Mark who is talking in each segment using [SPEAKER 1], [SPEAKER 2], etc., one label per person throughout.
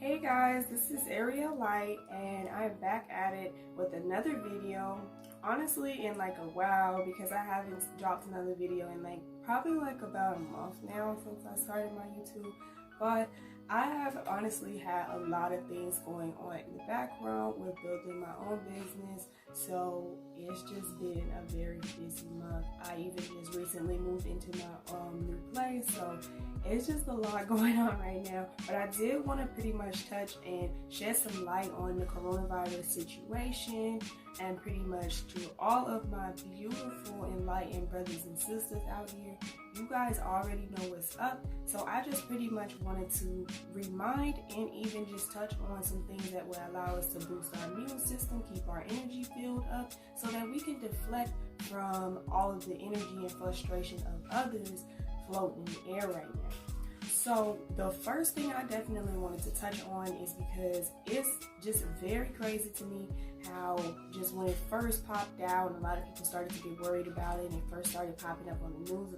[SPEAKER 1] Hey guys, this is Ariel Light and I'm back at it with another video. Honestly, in like a while, because I haven't dropped another video in probably about a month now since I started my YouTube. But I have honestly had a lot of things going on in the background with building my own business. So it's just been a very busy month. I even just recently moved into my new place, so it's just a lot going on right now. But I did want to pretty much touch and shed some light on the coronavirus situation, and pretty much to all of my beautiful enlightened brothers and sisters out here. You guys already know what's up, so I just pretty much wanted to remind and even just touch on some things that will allow us to boost our immune system, keep our energy filled up, so that we can deflect from all of the energy and frustration of others floating in the air right now. So the first thing I definitely wanted to touch on is because it's just very crazy to me how just when it first popped out, a lot of people started to get worried about it, and it first started popping up on the news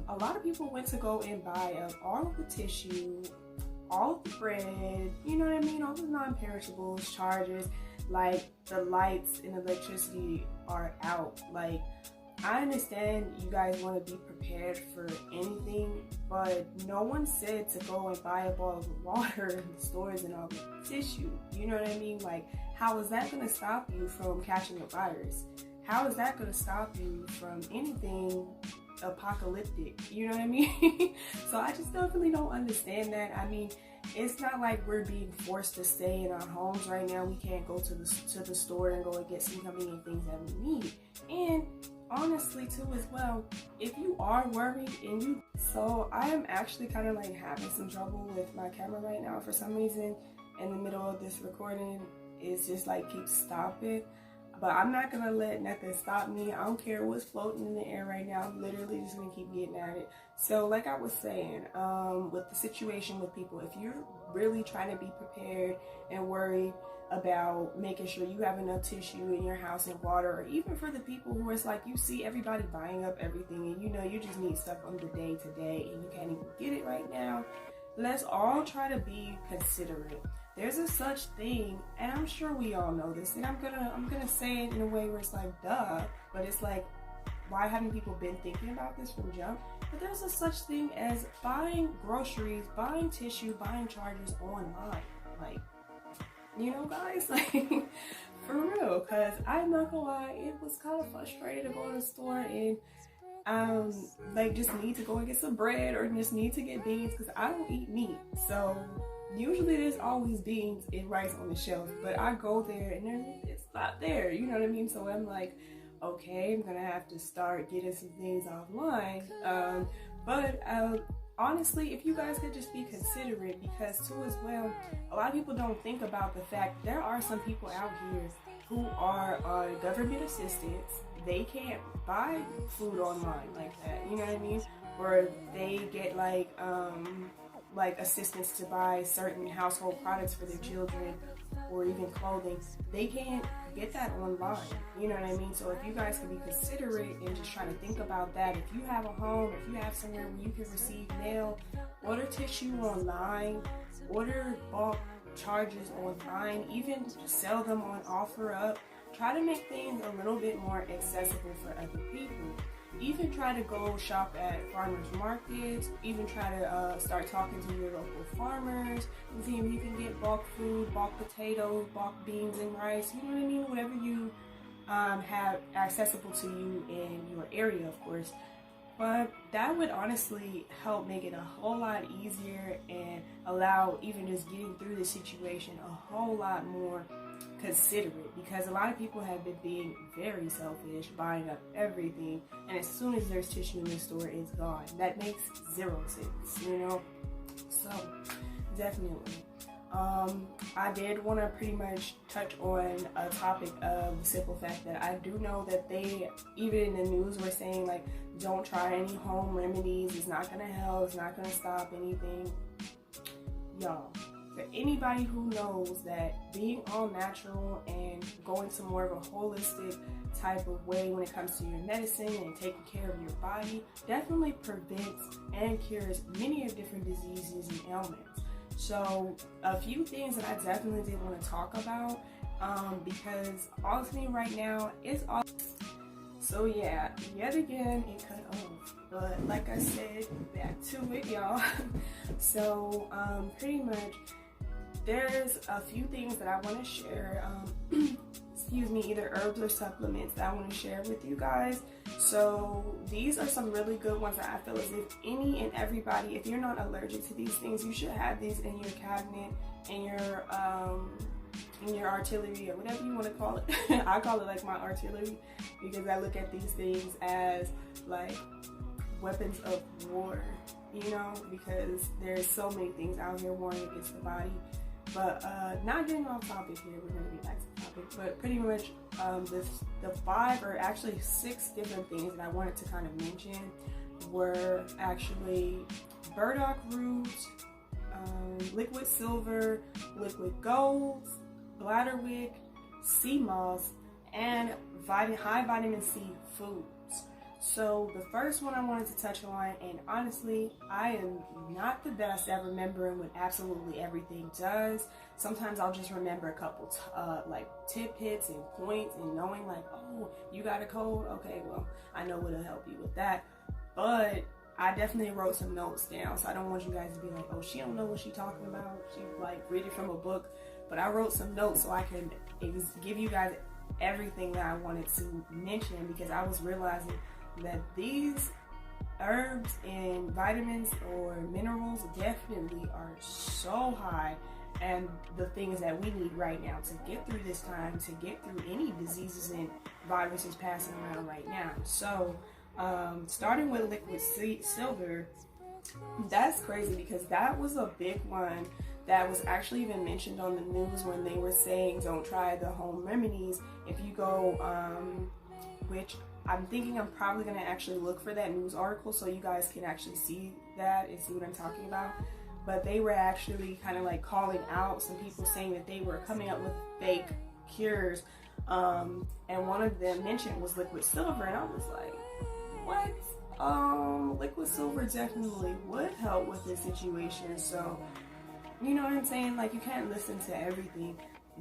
[SPEAKER 1] a lot of people went to go and buy up all of the tissue, all of the bread, you know what I mean, all the non-perishables, chargers, like the lights and electricity are out. Like, I understand you guys want to be prepared for anything, but no one said to go and buy up all of the water in the stores and all the tissue. You know what I mean? Like, how is that going to stop you from catching a virus? How is that going to stop you from anything apocalyptic? You know what I mean? So I just definitely don't understand that. I mean, it's not like we're being forced to stay in our homes right now. We can't go to the store and go and get some convenient things that we need. And honestly too as well, if you are worried and you, so I am actually kind of having some trouble with my camera right now for some reason. In the middle of this recording, it's just keeps stopping, but I'm not gonna let nothing stop me. I don't care what's floating in the air right now. I'm literally just gonna keep getting at it. So like I was saying, with the situation with people, if you're really trying to be prepared and worried about making sure you have enough tissue in your house and water, or even for the people who it's you see everybody buying up everything and you just need stuff on the day to day and you can't even get it right now, let's all try to be considerate. There's a such thing, and I'm sure we all know this, and I'm gonna say it in a way where it's duh, but it's why haven't people been thinking about this from jump? But there's a such thing as buying groceries, buying tissue, buying chargers online. Guys, for real, because I'm not gonna lie, it was kind of frustrating to go to the store and just need to go and get some bread or just need to get beans, because I don't eat meat. So usually there's always beans and rice on the shelf, but I go there and it's not there, you know what I mean? So I'm okay, I'm gonna have to start getting some things offline. Honestly, if you guys could just be considerate, because too as well, a lot of people don't think about the fact there are some people out here who are on government assistance. They can't buy food online like that, you know what I mean? Or they get assistance to buy certain household products for their children, or even clothing. They can't get that online, you know what I mean? So if you guys can be considerate and just try to think about that, if you have a home, if you have somewhere where you can receive mail, order tissue online, order bulk charges online, even sell them on OfferUp. Try to make things a little bit more accessible for other people. Even try to go shop at farmers markets, even try to start talking to your local farmers and see if you can get bulk food, bulk potatoes, bulk beans and rice, you know what I mean? Whatever you have accessible to you in your area, of course. But that would honestly help make it a whole lot easier and allow even just getting through the situation a whole lot more considerate, because a lot of people have been being very selfish, buying up everything, and as soon as there's tissue in the store, it's gone. That makes zero sense, you know? So definitely I did want to pretty much touch on a topic of the simple fact that I do know that they, even in the news, were saying don't try any home remedies, it's not gonna help, it's not gonna stop anything. Y'all, for anybody who knows that being all natural and going to more of a holistic type of way when it comes to your medicine and taking care of your body definitely prevents and cures many of different diseases and ailments. So a few things that I definitely did want to talk about, because honestly right now it's all. So yeah, yet again it cut off, but like I said, back to it, y'all. So pretty much there's a few things that I want to share, excuse me, either herbs or supplements that I want to share with you guys. So these are some really good ones that I feel as if any and everybody, if you're not allergic to these things, you should have these in your cabinet, in your artillery, or whatever you want to call it. I call it like my artillery, because I look at these things as like weapons of war, you know, because there's so many things out here warring against the body. But not getting off topic here, we're going to be back to the topic. But pretty much the 5 or actually 6 different things that I wanted to kind of mention were actually Burdock Root, Liqiud Silver, Liqiud Gold, Bladderwrack, Seamoss, and high vitamin C foods. So the first one I wanted to touch on, and honestly, I am not the best at remembering what absolutely everything does. Sometimes I'll just remember a couple like tidbits and points, and knowing like, oh, you got a cold? Okay, well, I know what'll help you with that. But I definitely wrote some notes down, so I don't want you guys to be like, oh, she don't know what she's talking about. She like read it from a book. But I wrote some notes so I can give you guys everything that I wanted to mention, because I was realizing that these herbs and vitamins or minerals definitely are so high, and the things that we need right now to get through this time, to get through any diseases and viruses passing around right now. So starting with Liqiud Silver, that's crazy, because that was a big one that was actually even mentioned on the news when they were saying don't try the home remedies. If you go, which I'm thinking I'm probably going to actually look for that news article so you guys can actually see that and see what I'm talking about. But they were actually kind of like calling out some people, saying that they were coming up with fake cures. And one of them mentioned was Liqiud Silver, and I was like, what? Liqiud Silver definitely would help with this situation. So, you know what I'm saying? Like, you can't listen to everything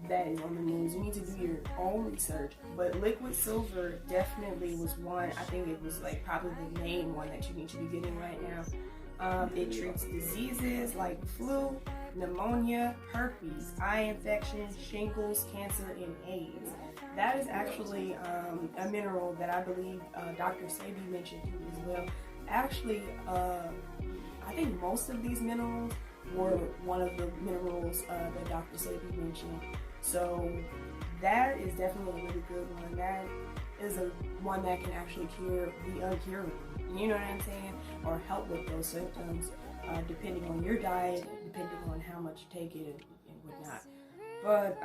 [SPEAKER 1] that is on the news. You need to do your own research. But Liqiud Silver definitely was one. I think it was like probably the main one that you need to be getting right now. It treats diseases like flu, pneumonia, herpes, eye infections, shingles, cancer, and AIDS. That is actually a mineral that I believe Dr. Sebi mentioned as well. Actually, I think most of these minerals were one of the minerals that Dr. Sebi mentioned. So that is definitely a really good one. That is a one that can actually cure the uncurable. You know what I'm saying? Or help with those symptoms, depending on your diet, depending on how much you take it and whatnot. But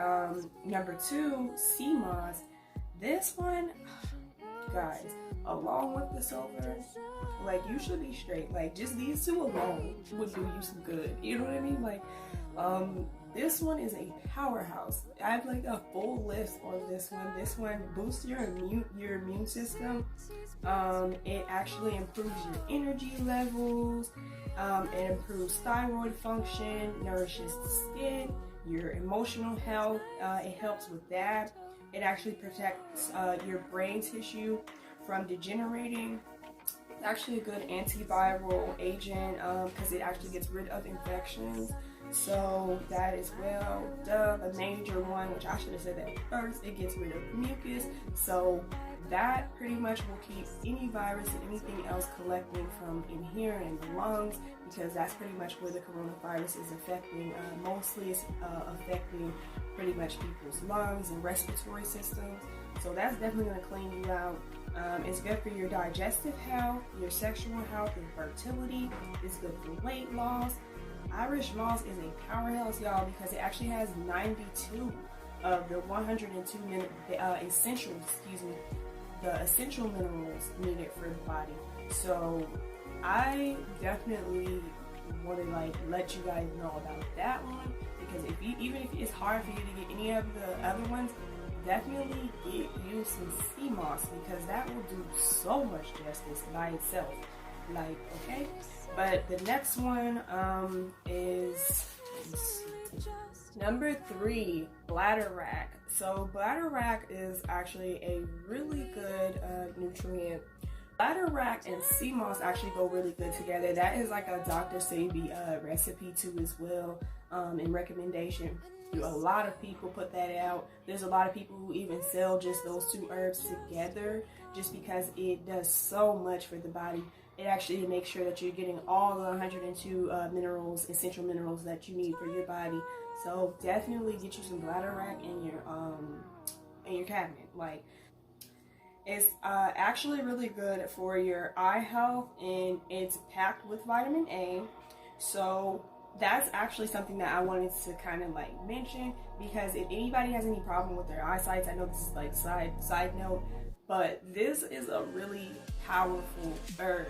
[SPEAKER 1] number 2, Seamoss. This one, guys, along with the silver, like, you should be straight. Like, just these 2 alone would do you some good. You know what I mean? Like, this one is a powerhouse. I have like a full list on this one. This one boosts your immune system. It actually improves your energy levels. It improves thyroid function, nourishes the skin, your emotional health. It helps with that. It actually protects your brain tissue from degenerating. It's actually a good antiviral agent because it actually gets rid of infections. So that as well. The major one, which I should have said that first, it gets rid of mucus. So that pretty much will keep any virus and anything else collecting from in here in the lungs, because that's pretty much where the coronavirus is affecting. Mostly it's affecting pretty much people's lungs and respiratory systems. So that's definitely going to clean you out. It's good for your digestive health, your sexual health and fertility. It's good for weight loss. Irish moss is a powerhouse, y'all, because it actually has 92 of the 102 essential minerals needed for the body. So I definitely want to like let you guys know about that one, because even if it's hard for you to get any of the other ones, definitely get you some Seamoss, because that will do so much justice by itself. Like, okay. But the next one is Number 3, Bladderwrack. So Bladderwrack is actually a really good nutrient. Bladderwrack and Seamoss actually go really good together. That is like a Dr. Sebi recipe too as well, and recommendation. A lot of people put that out. There's a lot of people who even sell just those 2 herbs together just because it does so much for the body. It actually makes sure that you're getting all the 102 minerals, essential minerals that you need for your body. So definitely get you some Bladderwrack in your cabinet. Like, it's actually really good for your eye health, and it's packed with vitamin A. So that's actually something that I wanted to kind of like mention, because if anybody has any problem with their eyesight, I know this is like side note, but this is a really powerful herb.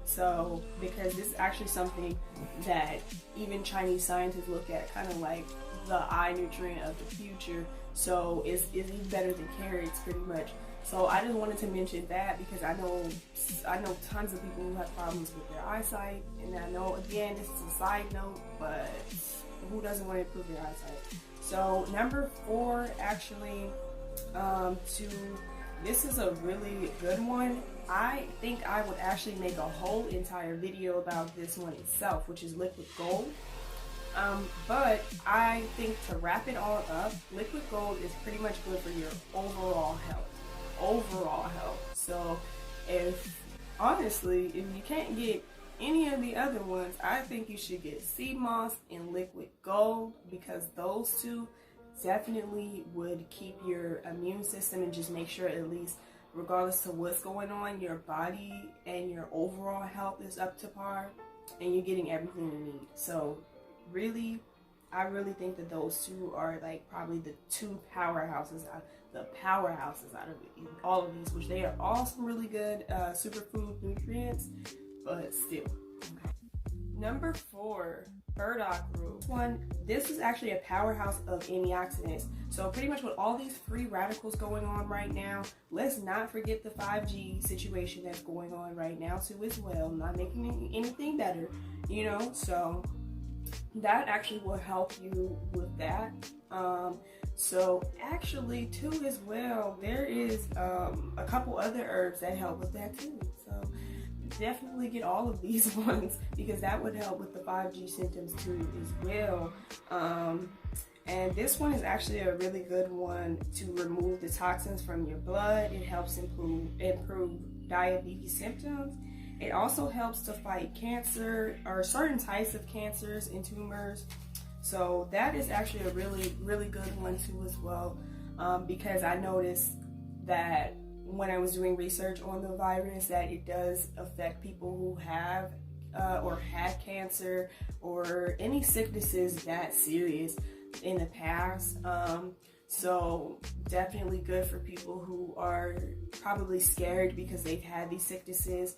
[SPEAKER 1] So because this is actually something that even Chinese scientists look at kind of like the eye nutrient of the future. So it's even better than carrots pretty much. So I just wanted to mention that because I know tons of people who have problems with their eyesight, and I know, again, this is a side note, but who doesn't want to improve their eyesight? So number 4, actually, this is a really good one. I think I would actually make a whole entire video about this one itself, which is Liqiud Gold. But I think to wrap it all up, Liqiud Gold is pretty much good for your overall health. So honestly, if you can't get any of the other ones, I think you should get Seamoss and Liqiud Gold, because those 2 definitely would keep your immune system and just make sure, at least regardless of what's going on, your body and your overall health is up to par and you're getting everything you need. So really, I really think that those 2 are like probably the 2 powerhouses out of all of these, which they are all some really good superfood nutrients, but still. Number 4, Burdock Root. This is actually a powerhouse of antioxidants. So pretty much with all these free radicals going on right now, let's not forget the 5G situation that's going on right now too as well. Not making anything better, you know, so that actually will help you with that. So actually too as well, there is a couple other herbs that help with that too. So definitely get all of these ones, because that would help with the 5G symptoms too as well. And this one is actually a really good one to remove the toxins from your blood. It helps improve diabetes symptoms. It also helps to fight cancer, or certain types of cancers and tumors. So that is actually a really, really good one too as well, because I noticed that when I was doing research on the virus, that it does affect people who have or had cancer or any sicknesses that serious in the past. So definitely good for people who are probably scared because they've had these sicknesses,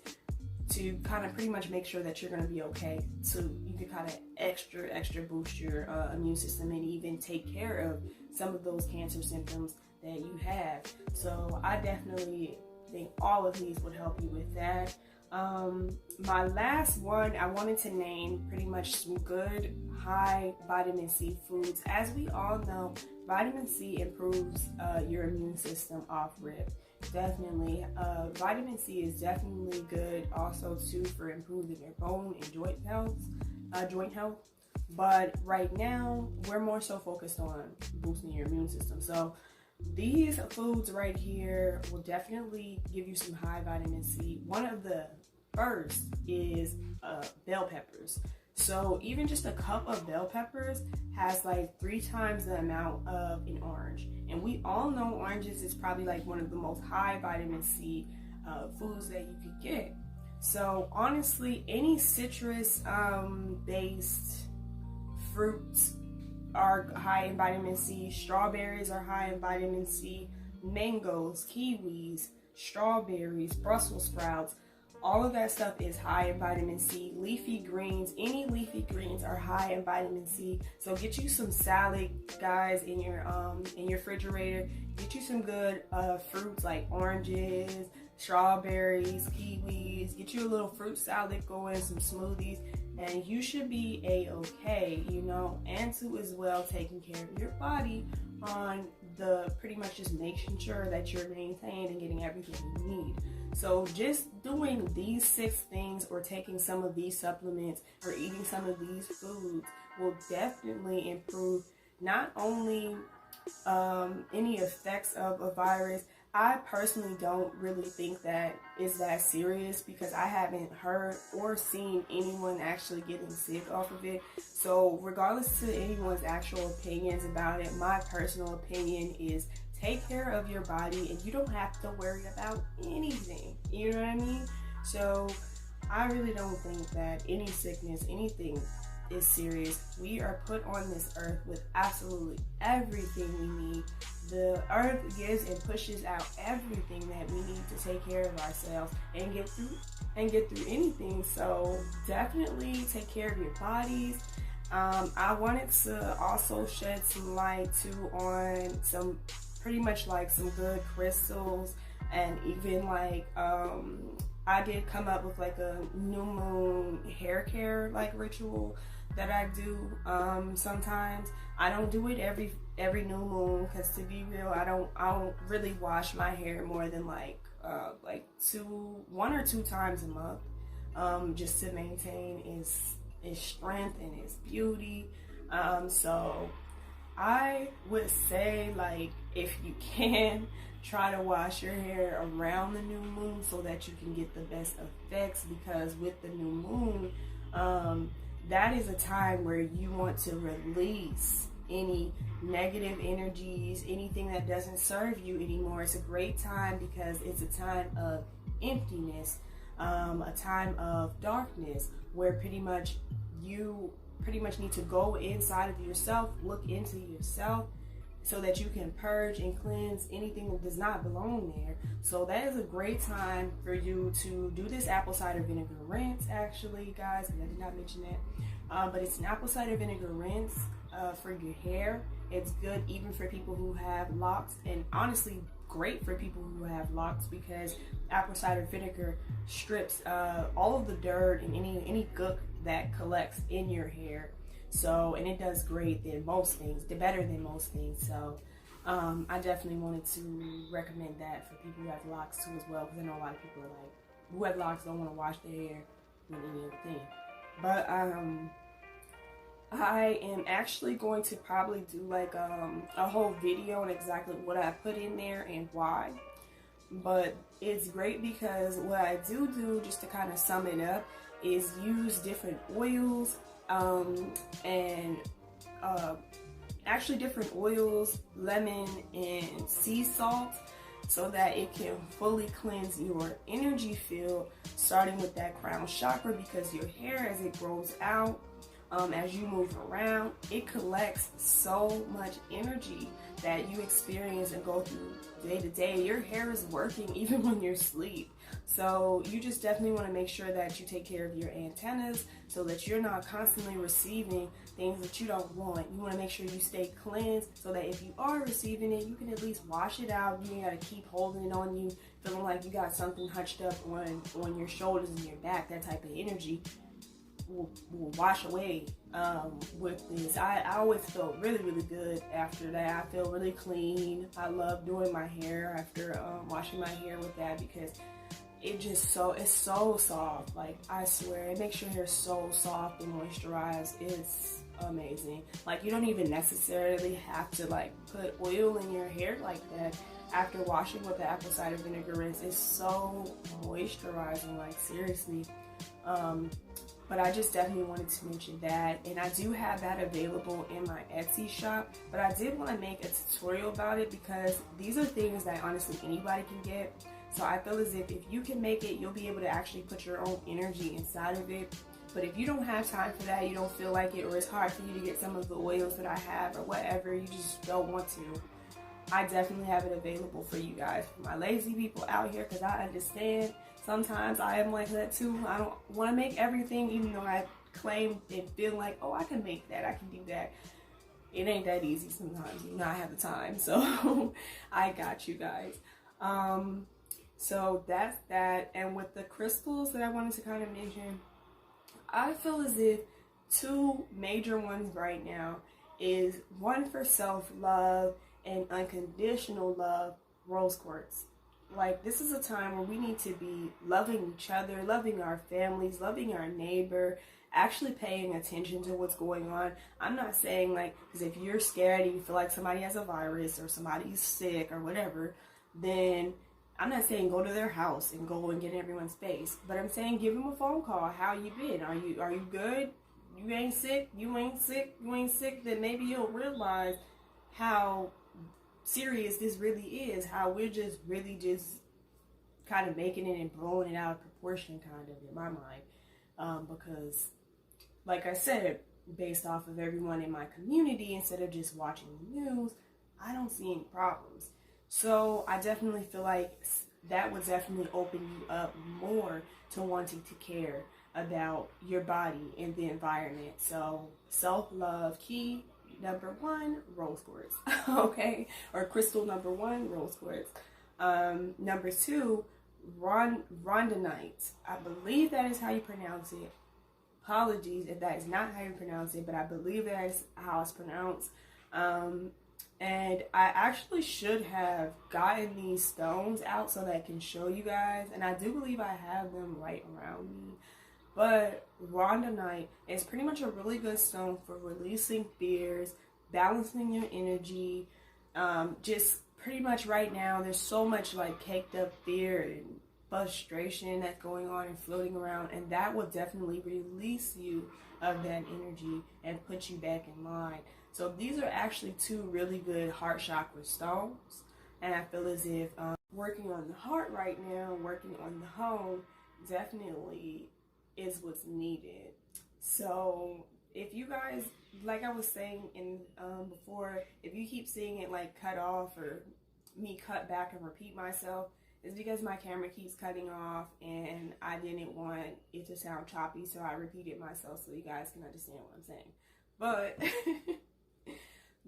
[SPEAKER 1] to kind of pretty much make sure that you're going to be okay. So you can kind of extra boost your immune system and even take care of some of those cancer symptoms that you have. So I definitely think all of these would help you with that. My last one, I wanted to name pretty much some good high vitamin C foods. As we all know, vitamin C improves your immune system off rip. Definitely. Vitamin C is definitely good also too for improving your bone and joint health. But right now, we're more so focused on boosting your immune system. So these foods right here will definitely give you some high vitamin C. One of the first is bell peppers. So even just a cup of bell peppers has like 3 times the amount of an orange. And we all know oranges is probably like one of the most high vitamin C foods that you could get. So honestly, any citrus based fruits are high in vitamin C. Strawberries are high in vitamin C. Mangoes, kiwis, strawberries, Brussels sprouts, all of that stuff is high in vitamin C. Leafy greens, any leafy greens are high in vitamin C. So get you some salad, guys, in your refrigerator. Get you some good fruits like oranges, strawberries, kiwis. Get you a little fruit salad going, some smoothies. and you should be a-okay, you know, and to as well taking care of your body on the pretty much just making sure that you're maintained and getting everything you need. So just doing these 6 things or taking some of these supplements or eating some of these foods will definitely improve not only any effects of a virus. I personally don't really think that it's that serious because I haven't heard or seen anyone actually getting sick off of it. So regardless to anyone's actual opinions about it, my personal opinion is take care of your body and you don't have to worry about anything. You know what I mean? So I really don't think that any sickness, anything is serious. We are put on this earth with absolutely everything we need. The earth gives and pushes out everything that we need to take care of ourselves and get through anything. So definitely take care of your bodies. I wanted to also shed some light too on some pretty much like some good crystals, and even like I did come up with like a new moon hair care like ritual that I do sometimes. I don't do it every new moon because, to be real, I don't really wash my hair more than like 1 or 2 times a month, just to maintain its strength and its beauty. So I would say, like, if you can, try to wash your hair around the new moon so that you can get the best effects, because with the new moon, that is a time where you want to release any negative energies, anything that doesn't serve you anymore. It's a great time because it's a time of emptiness, a time of darkness, where pretty much you need to go inside of yourself, look into yourself, so that you can purge and cleanse anything that does not belong there. So that is a great time for you to do this apple cider vinegar rinse, actually, guys. I did not mention that. But it's an apple cider vinegar rinse for your hair. It's good even for people who have locks, and honestly great for people who have locks, because apple cider vinegar strips all of the dirt and any gook that collects in your hair. So, and it does great than most things, better than most things. So I definitely wanted to recommend that for people who have locks too as well, because I know a lot of people are like, who have locks don't want to wash their hair with any other thing. But I am actually going to probably do like a whole video on exactly what I put in there and why. But it's great because what I do, just to kind of sum it up, is use different oils, and actually different oils, lemon and sea salt, so that it can fully cleanse your energy field, starting with that crown chakra, because your hair, as it grows out, as you move around, it collects so much energy that you experience and go through day to day. Your hair is working even when you're asleep. So you just definitely want to make sure that you take care of your antennas so that you're not constantly receiving things that you don't want. You want to make sure you stay cleansed so that if you are receiving it, you can at least wash it out. You ain't got to keep holding it on you, feeling like you got something hunched up on your shoulders and your back. That type of energy will wash away with this. I always felt really, really good after that. I feel really clean. I love doing my hair after washing my hair with that, because it's so soft. Like, I swear, it makes your hair so soft and moisturized. It's amazing. Like, you don't even necessarily have to like put oil in your hair like that after washing with the apple cider vinegar rinse. It's so moisturizing, like, seriously. But I just definitely wanted to mention that, and I do have that available in my Etsy shop, but I did want to make a tutorial about it because these are things that honestly anybody can get. So I feel as if you can make it, you'll be able to actually put your own energy inside of it. But if you don't have time for that, you don't feel like it, or it's hard for you to get some of the oils that I have or whatever, you just don't want to, I definitely have it available for you guys, for my lazy people out here, because I understand sometimes I am like that too. I don't want to make everything, even though I claim and feel like, oh, I can make that, I can do that. It ain't that easy sometimes, you know, I have the time. So I got you guys. So that's that. And with the crystals that I wanted to kind of mention, I feel as if two major ones right now is one for self-love and unconditional love, rose quartz. Like, this is a time where we need to be loving each other, loving our families, loving our neighbor, actually paying attention to what's going on. I'm not saying, like, because if you're scared and you feel like somebody has a virus or somebody's sick or whatever, then I'm not saying go to their house and go and get in everyone's face. But I'm saying give them a phone call. How you been? Are you good? You ain't sick? You ain't sick? You ain't sick? Then maybe you'll realize how serious this really is, how we're just really just kind of making it and blowing it out of proportion, kind of, in my mind, because like I said, based off of everyone in my community, instead of just watching the news, I don't see any problems. So I definitely feel like that would definitely open you up more to wanting to care about your body and the environment. So self-love key number 1, rose quartz. Okay, or crystal number 1, rose quartz. Number 2, rhodonite. I believe that is how you pronounce it. Apologies if that is not how you pronounce it, but I believe that is how it's pronounced. And I actually should have gotten these stones out so that I can show you guys, and I do believe I have them right around me. But rhodonite is pretty much a really good stone for releasing fears, balancing your energy. Just pretty much right now, there's so much like caked up fear and frustration that's going on and floating around, and that will definitely release you of that energy and put you back in line. So these are actually 2 really good heart chakra stones, and I feel as if working on the heart right now, working on the home, definitely is what's needed. So if you guys, like I was saying in before, if you keep seeing it like cut off or me cut back and repeat myself, it's because my camera keeps cutting off and I didn't want it to sound choppy, so I repeated myself so you guys can understand what I'm saying. But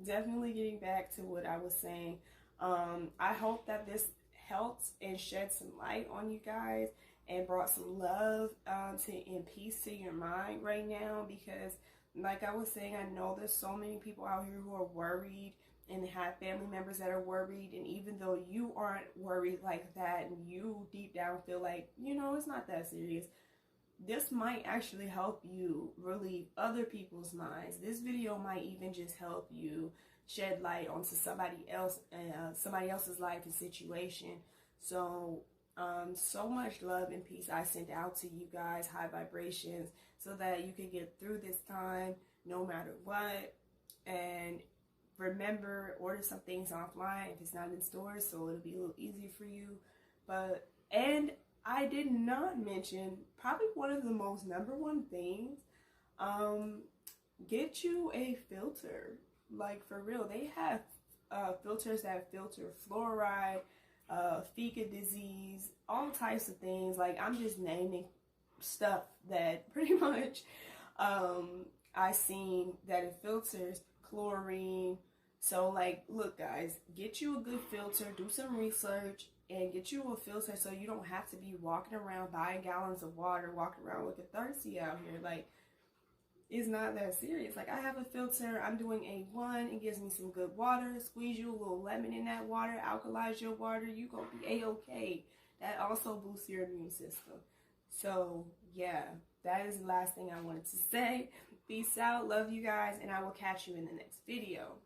[SPEAKER 1] definitely getting back to what I was saying, I hope that this helped and shed some light on you guys and brought some love and peace to your mind right now, because like I was saying, I know there's so many people out here who are worried and have family members that are worried, and even though you aren't worried like that and you deep down feel like, you know, it's not that serious, this might actually help you relieve other people's minds. This video might even just help you shed light onto somebody else's life and situation. So so much love and peace I sent out to you guys, high vibrations, so that you can get through this time no matter what. And remember, order some things offline if it's not in stores, so it'll be a little easier for you. And I did not mention probably one of the most number one things, get you a filter. Like, for real, they have filters that filter fluoride, fecal disease, all types of things. Like, I'm just naming stuff that pretty much I seen that it filters chlorine. So like, look guys, get you a good filter, do some research and get you a filter so you don't have to be walking around buying gallons of water, walking around looking thirsty out here. Like, it's not that serious. Like, I have a filter, I'm doing A1, it gives me some good water, squeeze you a little lemon in that water, alkalize your water, you gonna be A-okay. That also boosts your immune system. So yeah, that is the last thing I wanted to say. Peace out, love you guys, and I will catch you in the next video.